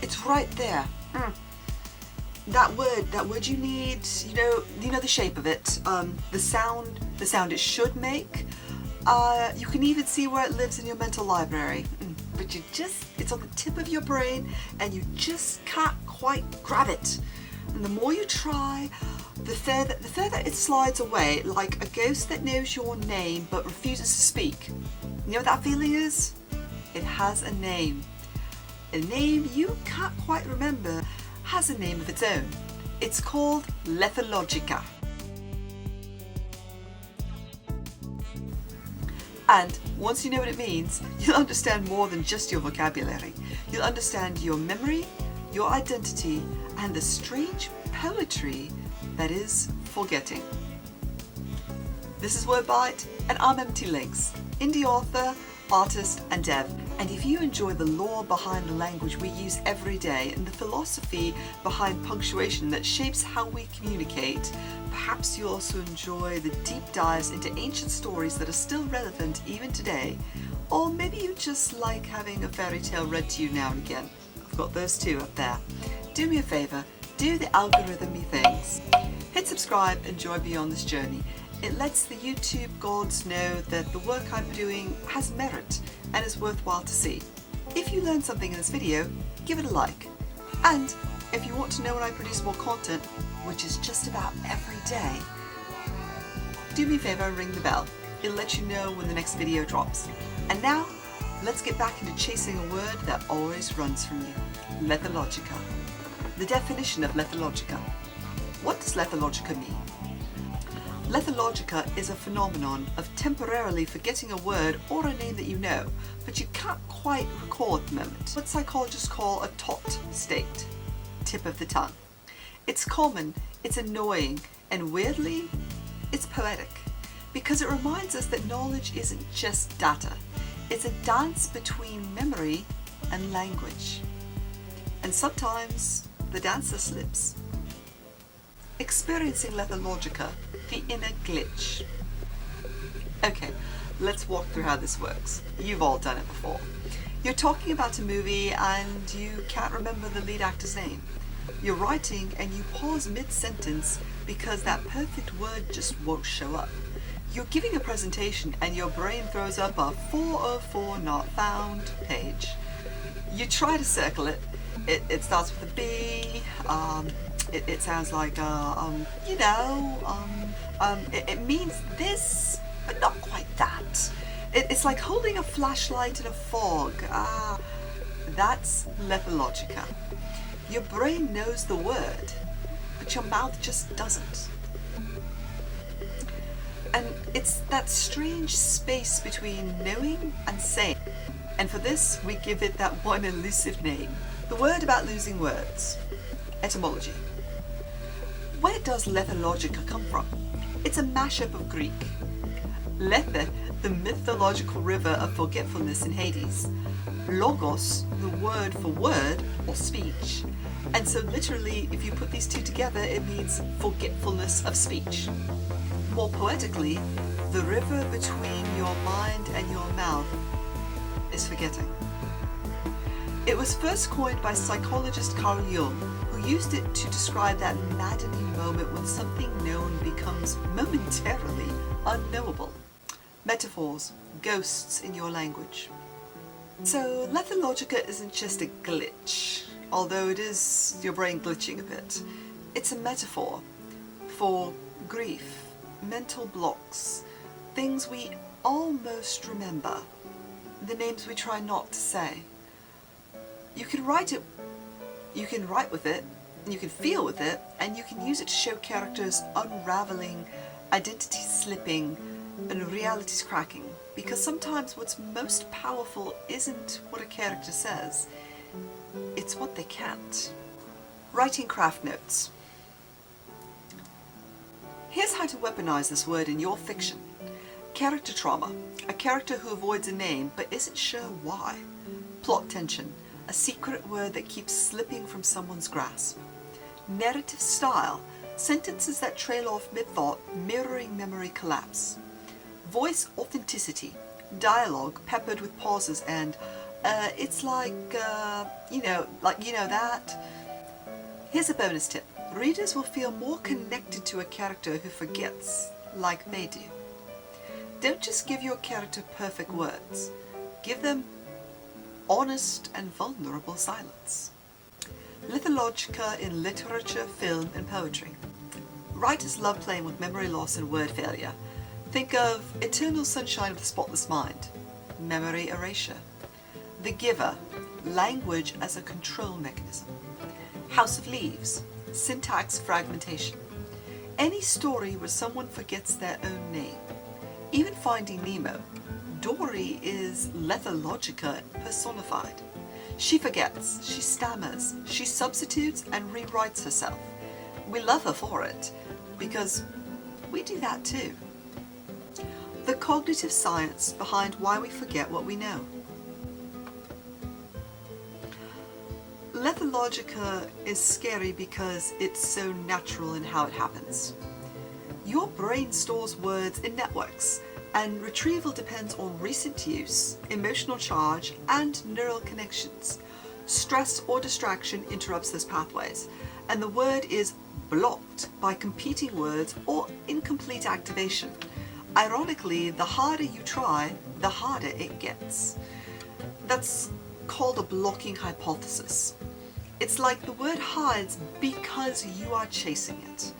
It's right there. That word you need, you know the shape of it, the sound it should make. You can even see where it lives in your mental library, but it's on the tip of your brain and you just can't quite grab it. And the more you try, the further it slides away, like a ghost that knows your name but refuses to speak. You know what that feeling is? It has a name. A name you can't quite remember has a name of its own. It's called Lethologica. And once you know what it means, you'll understand more than just your vocabulary. You'll understand your memory, your identity, and the strange poetry that is forgetting. This is Wordbite, and I'm Lynx, indie author, artist, and dev. And if you enjoy the lore behind the language we use every day and the philosophy behind punctuation that shapes how we communicate, perhaps you also enjoy the deep dives into ancient stories that are still relevant even today. Or maybe you just like having a fairy tale read to you now and again. I've got those two up there. Do me a favour, do the algorithm-y things. Hit subscribe and join me on this journey. It lets the YouTube gods know that the work I'm doing has merit and is worthwhile to see. If you learned something in this video, give it a like. And if you want to know when I produce more content, which is just about every day, do me a favour and ring the bell. It'll let you know when the next video drops. And now, let's get back into chasing a word that always runs from you. Lethologica. The definition of Lethologica. What does Lethologica mean? Lethologica is a phenomenon of temporarily forgetting a word or a name that you know, but you can't quite recall at the moment. What psychologists call a taut state, tip of the tongue. It's common, it's annoying, and weirdly, it's poetic, because it reminds us that knowledge isn't just data. It's a dance between memory and language. And sometimes the dancer slips. Experiencing Lethologica, the inner glitch. Okay, let's walk through how this works. You've all done it before. You're talking about a movie and you can't remember the lead actor's name. You're writing and you pause mid-sentence because that perfect word just won't show up. You're giving a presentation and your brain throws up a 404 not found page. You try to circle it. It starts with a B. It sounds like, it means this, but not quite that. It's like holding a flashlight in a fog. That's Lethologica. Your brain knows the word, but your mouth just doesn't. And it's that strange space between knowing and saying. And for this, we give it that one elusive name. The word about losing words. Etymology. Where does Lethologica come from? It's a mashup of Greek. Lethe, the mythological river of forgetfulness in Hades. Logos, the word for word or speech. And so literally, if you put these two together, it means forgetfulness of speech. More poetically, the river between your mind and your mouth is forgetting. It was first coined by psychologist Carl Jung, who used it to describe that maddening moment when something known becomes momentarily unknowable. Metaphors, ghosts in your language. So Lethologica isn't just a glitch, although it is your brain glitching a bit. It's a metaphor for grief, mental blocks, things we almost remember, the names we try not to say. You can write with it, and you can feel with it, and you can use it to show characters unraveling, identity slipping, and realities cracking. Because sometimes what's most powerful isn't what a character says, it's what they can't. Writing craft notes. Here's how to weaponize this word in your fiction. Character trauma. A character who avoids a name but isn't sure why. Plot tension. A secret word that keeps slipping from someone's grasp. Narrative style. Sentences that trail off mid-thought, mirroring memory collapse. Voice authenticity. Dialogue peppered with pauses and It's like, you know that. Here's a bonus tip. Readers will feel more connected to a character who forgets, like they do. Don't just give your character perfect words. Give them honest and vulnerable silence. Lethologica in literature, film and poetry. Writers love playing with memory loss and word failure. Think of Eternal Sunshine of the Spotless Mind, memory erasure. The Giver, language as a control mechanism. House of Leaves, syntax fragmentation. Any story where someone forgets their own name. Even Finding Nemo, Dory is Lethologica personified. She forgets, she stammers, she substitutes and rewrites herself. We love her for it, because we do that too. The cognitive science behind why we forget what we know. Lethologica is scary because it's so natural in how it happens. Your brain stores words in networks, and retrieval depends on recent use, emotional charge, and neural connections. Stress or distraction interrupts those pathways, and the word is blocked by competing words or incomplete activation. Ironically, the harder you try, the harder it gets. That's called a blocking hypothesis. It's like the word hides because you are chasing it,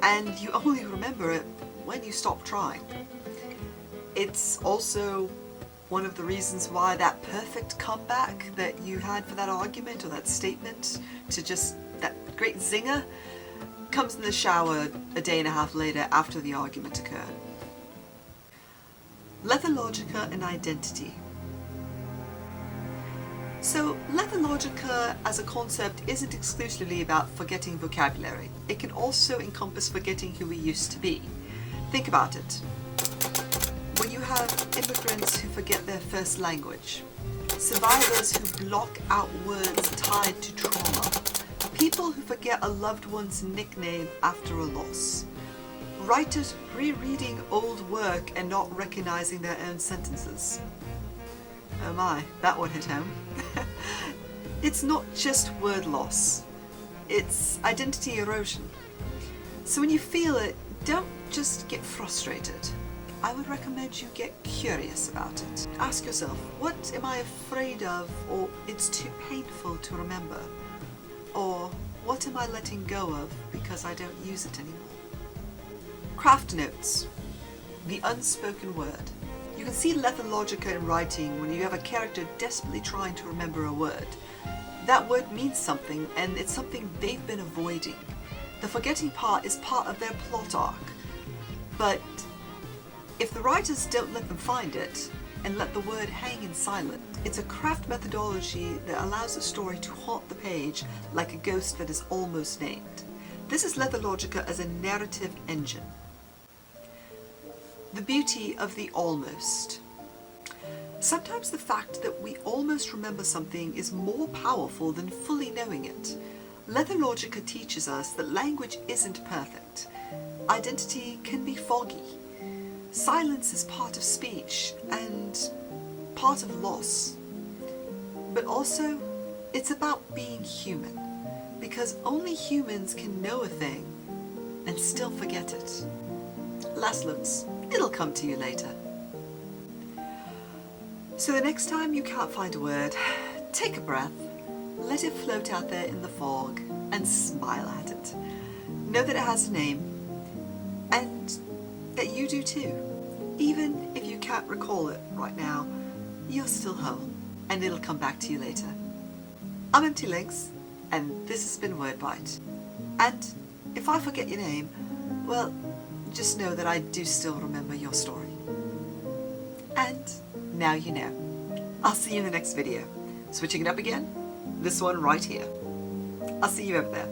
and you only remember it when you stop trying. It's also one of the reasons why that perfect comeback that you had for that argument or that statement to just that great zinger comes in the shower a day and a half later after the argument occurred. Lethologica and identity. So Lethologica as a concept isn't exclusively about forgetting vocabulary. It can also encompass forgetting who we used to be. Think about it. When you have immigrants who forget their first language, survivors who block out words tied to trauma, people who forget a loved one's nickname after a loss, writers rereading old work and not recognizing their own sentences. Oh my, that one hit home. It's not just word loss, it's identity erosion. So when you feel it, don't just get frustrated. I would recommend you get curious about it. Ask yourself, what am I afraid of, or it's too painful to remember? Or what am I letting go of because I don't use it anymore? Craft notes, the unspoken word. You can see Lethologica in writing when you have a character desperately trying to remember a word. That word means something, and it's something they've been avoiding. The forgetting part is part of their plot arc. But if the writers don't let them find it, and let the word hang in silence, it's a craft methodology that allows the story to haunt the page like a ghost that is almost named. This is Lethologica as a narrative engine. The beauty of the almost. Sometimes the fact that we almost remember something is more powerful than fully knowing it. Lethologica teaches us that language isn't perfect. Identity can be foggy. Silence is part of speech and part of loss. But also, it's about being human, because only humans can know a thing and still forget it. Last looks, it'll come to you later. So the next time you can't find a word, take a breath, let it float out there in the fog, and smile at it. Know that it has a name, and that you do too. Even if you can't recall it right now, you're still home, and it'll come back to you later. I'm Lynx, and this has been Wordbite. And if I forget your name, well, just know that I do still remember your story. And now you know. I'll see you in the next video. Switching it up again, this one right here. I'll see you over there.